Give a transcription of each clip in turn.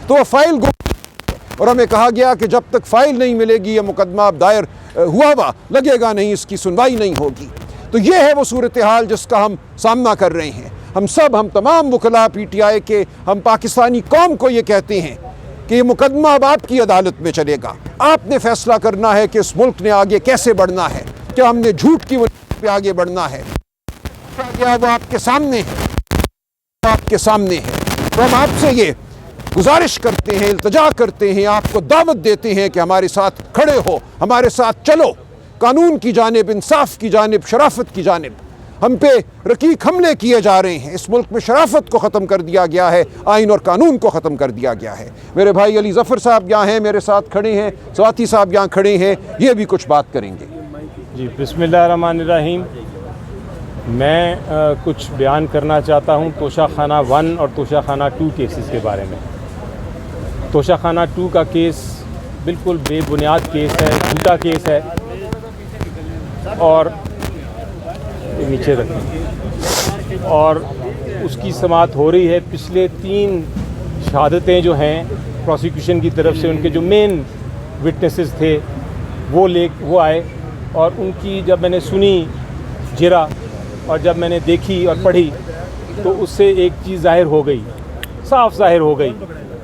تو وہ فائل گم، اور ہمیں کہا گیا کہ جب تک فائل نہیں ملے گی یہ مقدمہ اب دائر ہوا لگے گا نہیں، اس کی سنوائی نہیں ہوگی۔ تو یہ ہے وہ صورتحال جس کا ہم سامنا کر رہے ہیں۔ ہم تمام وکلاء پی ٹی آئی کے، ہم پاکستانی قوم کو یہ کہتے ہیں کہ یہ مقدمہ اب آپ کی عدالت میں چلے گا، آپ نے فیصلہ کرنا ہے کہ اس ملک نے آگے کیسے بڑھنا ہے، کیا ہم نے جھوٹ کی وجہ پہ آگے بڑھنا ہے، وہ آپ کے سامنے ہے۔ تو ہم آپ سے یہ گزارش کرتے ہیں، التجا کرتے ہیں، آپ کو دعوت دیتے ہیں کہ ہمارے ساتھ کھڑے ہو، ہمارے ساتھ چلو، قانون کی جانب، انصاف کی جانب، شرافت کی جانب۔ ہم پہ رقیق حملے کیے جا رہے ہیں، اس ملک میں شرافت کو ختم کر دیا گیا ہے، آئین اور قانون کو ختم کر دیا گیا ہے۔ میرے بھائی علی ظفر صاحب یہاں ہیں، میرے ساتھ کھڑے ہیں، سواتی صاحب یہاں کھڑے ہیں، یہ بھی کچھ بات کریں گے۔ جی بسم اللہ الرحمن الرحیم۔ میں کچھ بیان کرنا چاہتا ہوں توشہ خانہ 1 اور توشہ خانہ 2 کیسز کے بارے میں۔ توشہ خانہ 2 کا کیس بالکل بے بنیاد کیس ہے، جھوٹا کیس ہے، اور نیچے رکھیں، اور اس کی سماعت ہو رہی ہے۔ پچھلے 3 شہادتیں جو ہیں پروسیکیوشن کی طرف سے، ان کے جو مین وٹنسز تھے وہ آئے، اور ان کی جب میں نے سنی جرا اور جب میں نے دیکھی اور پڑھی تو اس سے ایک چیز ظاہر ہو گئی، صاف ظاہر ہو گئی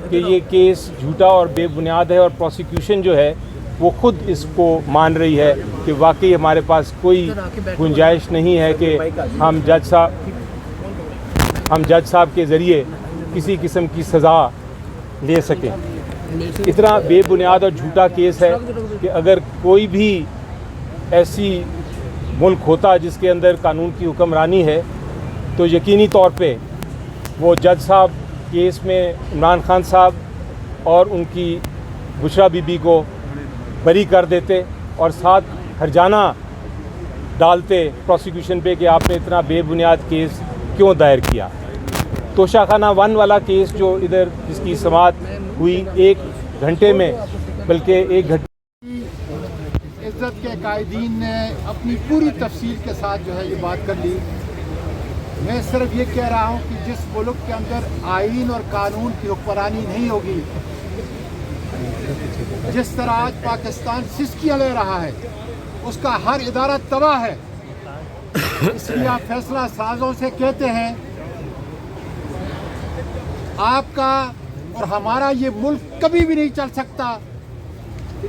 کہ یہ کیس جھوٹا اور بے بنیاد ہے، اور پروسیکیوشن جو ہے وہ خود اس کو مان رہی ہے کہ واقعی ہمارے پاس کوئی گنجائش نہیں ہے کہ ہم جج صاحب کے ذریعے کسی قسم کی سزا لے سکیں۔ اتنا بے بنیاد اور جھوٹا کیس ہے کہ اگر کوئی بھی ایسی ملک ہوتا جس کے اندر قانون کی حکمرانی ہے تو یقینی طور پہ وہ جج صاحب کیس میں عمران خان صاحب اور ان کی بشرا بی بی کو بری کر دیتے، اور ساتھ ہرجانہ ڈالتے پروسیکیوشن پہ کہ آپ نے اتنا بے بنیاد کیس کیوں دائر کیا۔ توشہ خانہ 1 والا کیس جو ادھر جس کی سماعت ہوئی 1 گھنٹے میں، بلکہ 1 گھنٹے عزت کے قائدین نے اپنی پوری تفصیل کے ساتھ جو ہے یہ بات کر لی۔ میں صرف یہ کہہ رہا ہوں کہ جس ملک کے اندر آئین اور قانون کی حکمرانی نہیں ہوگی، جس طرح آج پاکستان سسکیاں لے رہا ہے، اس کا ہر ادارہ تباہ ہے۔ اس لیے آپ فیصلہ سازوں سے کہتے ہیں آپ کا اور ہمارا یہ ملک کبھی بھی نہیں چل سکتا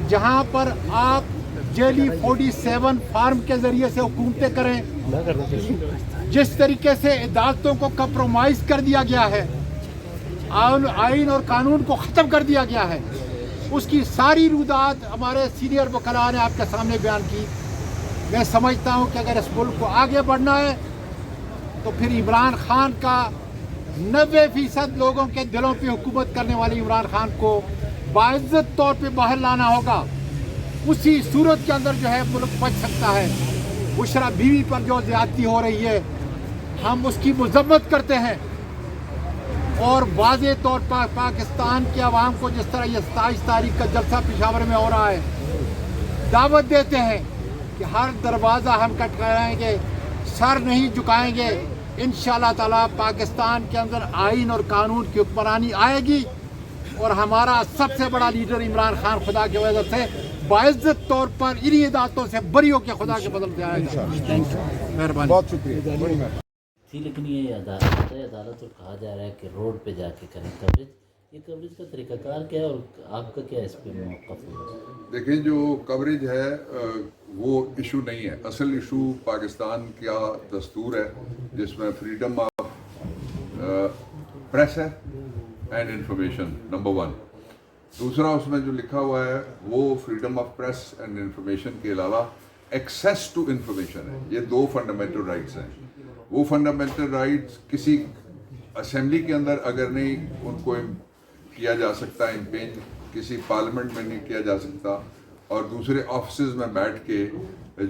جہاں پر آپ جیلی 47 فارم کے ذریعے سے حکومتیں کریں۔ جس طریقے سے عدالتوں کو کمپرومائز کر دیا گیا ہے، آئین اور قانون کو ختم کر دیا گیا ہے، اس کی ساری رودات ہمارے سینئر وکلاء نے آپ کے سامنے بیان کی۔ میں سمجھتا ہوں کہ اگر اس ملک کو آگے بڑھنا ہے تو پھر عمران خان کا 90% لوگوں کے دلوں پہ حکومت کرنے والے عمران خان کو باعزت طور پہ باہر لانا ہوگا۔ اسی صورت کے اندر جو ہے ملک بچ سکتا ہے۔ بشرا بیوی پر جو زیادتی ہو رہی ہے ہم اس کی مذمت کرتے ہیں، اور واضح طور پر پاکستان کے عوام کو جس طرح یہ 27 تاریخ کا جلسہ پشاور میں ہو رہا ہے دعوت دیتے ہیں کہ ہر دروازہ ہم کھٹکھٹائیں گے، سر نہیں جھکائیں گے۔ انشاءاللہ تعالیٰ پاکستان کے اندر آئین اور قانون کی حکمرانی آئے گی، اور ہمارا سب سے بڑا لیڈر عمران خان خدا کی وجہ سے باعزت طور پر انہی عدالتوں سے بری ہو کے خدا کے بدل سے آئے گا۔ مہربانی، بہت شکریہ۔ تھی لیکن یہ عدالت ہے، عدالت اور کہا جا رہا ہے کہ روڈ پہ جا کے کریں کوریج۔ یہ کوریج کا طریقہ کار کیا ہے اور آپ کا کیا اس پہ موقف ہے؟ دیکھیں، جو کوریج ہے وہ ایشو نہیں ہے۔ اصل ایشو پاکستان کا دستور ہے جس میں فریڈم آف پریس ہے اینڈ انفارمیشن نمبر 1۔ دوسرا اس میں جو لکھا ہوا ہے وہ freedom of press and information کے علاوہ ایکسیس ٹو انفارمیشن ہے۔ یہ 2 فنڈامنٹل رائٹس ہیں۔ وہ فنڈامنٹل رائٹس کسی اسمبلی کے اندر اگر نہیں ان کو کیا جا سکتا امپینج، کسی پارلیمنٹ میں نہیں کیا جا سکتا، اور دوسرے آفسز میں بیٹھ کے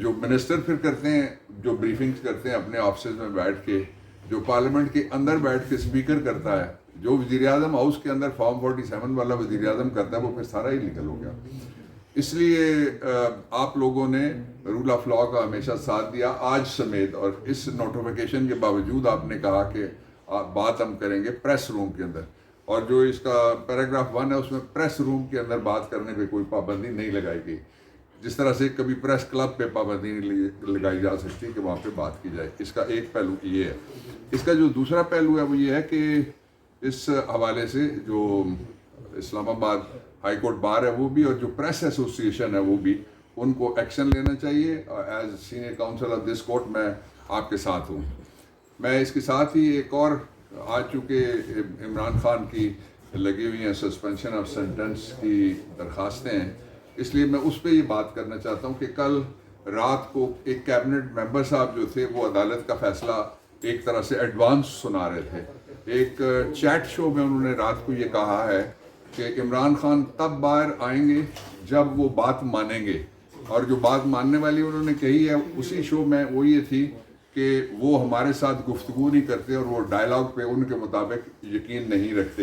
جو منسٹر پھر کرتے ہیں، جو بریفنگز کرتے ہیں اپنے آفسز میں بیٹھ کے، جو پارلیمنٹ کے اندر بیٹھ کے اسپیکر کرتا ہے، جو وزیر اعظم ہاؤس کے اندر فارم 47 والا وزیر اعظم کرتا ہے، وہ پھر سارا ہی لیگل ہو گیا۔ اس لیے آپ لوگوں نے رول آف لاء کا ہمیشہ ساتھ دیا آج سمیت، اور اس نوٹیفیکیشن کے باوجود آپ نے کہا کہ بات ہم کریں گے پریس روم کے اندر۔ اور جو اس کا پیراگراف 1 ہے اس میں پریس روم کے اندر بات کرنے پہ کوئی پابندی نہیں لگائی گئی، جس طرح سے کبھی پریس کلب پہ پابندی نہیں لگائی جا سکتی کہ وہاں پہ بات کی جائے۔ اس کا ایک پہلو یہ ہے۔ اس کا جو دوسرا پہلو ہے وہ یہ ہے کہ اس حوالے سے جو اسلام آباد ہائی کورٹ بار ہے وہ بھی، اور جو پریس ایسوسیشن ہے وہ بھی، ان کو ایکشن لینا چاہیے۔ As senior council of this court میں آپ کے ساتھ ہوں۔ میں اس کے ساتھ ہی ایک اور، آج چونکہ عمران خان کی لگی ہوئی ہیں سسپینشن آف سینٹنس کی درخواستیں ہیں، اس لیے میں اس پہ یہ بات کرنا چاہتا ہوں کہ کل رات کو ایک کیبنٹ ممبر صاحب جو تھے وہ عدالت کا فیصلہ ایک طرح سے ایڈوانس سنا رہے تھے۔ ایک چیٹ شو میں انہوں نے رات کو یہ کہا ہے کہ عمران خان تب باہر آئیں گے جب وہ بات مانیں گے، اور جو بات ماننے والی انہوں نے کہی ہے اسی شو میں وہ یہ تھی کہ وہ ہمارے ساتھ گفتگو نہیں کرتے اور وہ ڈائلاگ پہ ان کے مطابق یقین نہیں رکھتے۔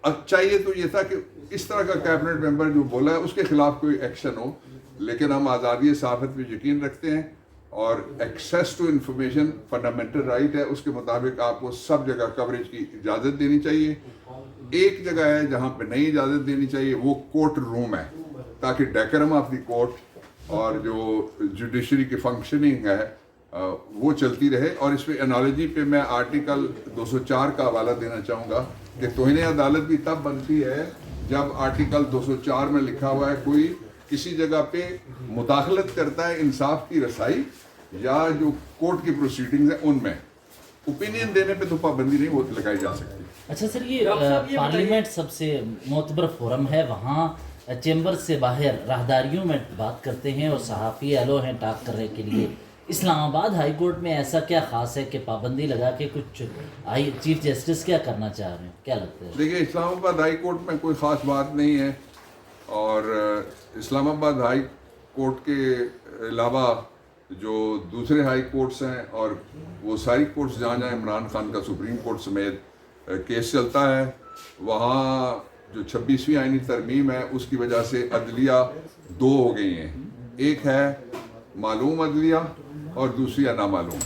اب چاہیے تو یہ تھا کہ اس طرح کا کیبنٹ ممبر جو بولا ہے اس کے خلاف کوئی ایکشن ہو، لیکن ہم آزادی صحافت پہ یقین رکھتے ہیں اور access to information fundamental right ہے، اس کے مطابق آپ کو سب جگہ کوریج کی اجازت دینی چاہیے۔ ایک جگہ ہے جہاں پہ نہیں اجازت دینی چاہیے، وہ کورٹ روم ہے، تاکہ ڈیکرم آف دی کورٹ اور جو جوڈیشری کی فنکشننگ ہے وہ چلتی رہے۔ اور اس پہ انالوجی پہ میں آرٹیکل 204 کا حوالہ دینا چاہوں گا کہ توہین عدالت بھی تب بنتی ہے جب آرٹیکل 204 میں لکھا ہوا ہے کوئی کسی جگہ پہ مداخلت کرتا ہے انصاف کی رسائی یا جو کورٹ کی پروسیڈنگز ہیں ان میں، اوپینین دینے پہ تو پابندی نہیں لگائی جا سکتی۔ اچھا سر، یہ پارلیمنٹ سب سے معتبر فورم ہے، وہاں چیمبر سے باہر راہداریوں میں بات کرتے ہیں اور صحافی ایلو ہیں ٹاک کرنے کے لیے۔ اسلام آباد ہائی کورٹ میں ایسا کیا خاص ہے کہ پابندی لگا کے کچھ چیف جسٹس کیا کرنا چاہ رہے ہیں، کیا لگتا ہے؟ دیکھیے، اسلام آباد ہائی کورٹ میں کوئی خاص بات نہیں ہے، اور اسلام آباد ہائی کورٹ کے علاوہ جو دوسرے ہائی کورٹس ہیں اور وہ ساری کورٹس جہاں جہاں عمران خان کا سپریم کورٹ سمیت کیس چلتا ہے، وہاں جو 26ویں آئینی ترمیم ہے اس کی وجہ سے عدلیہ دو ہو گئی ہیں، ایک ہے معلوم عدلیہ اور دوسری نامعلوم۔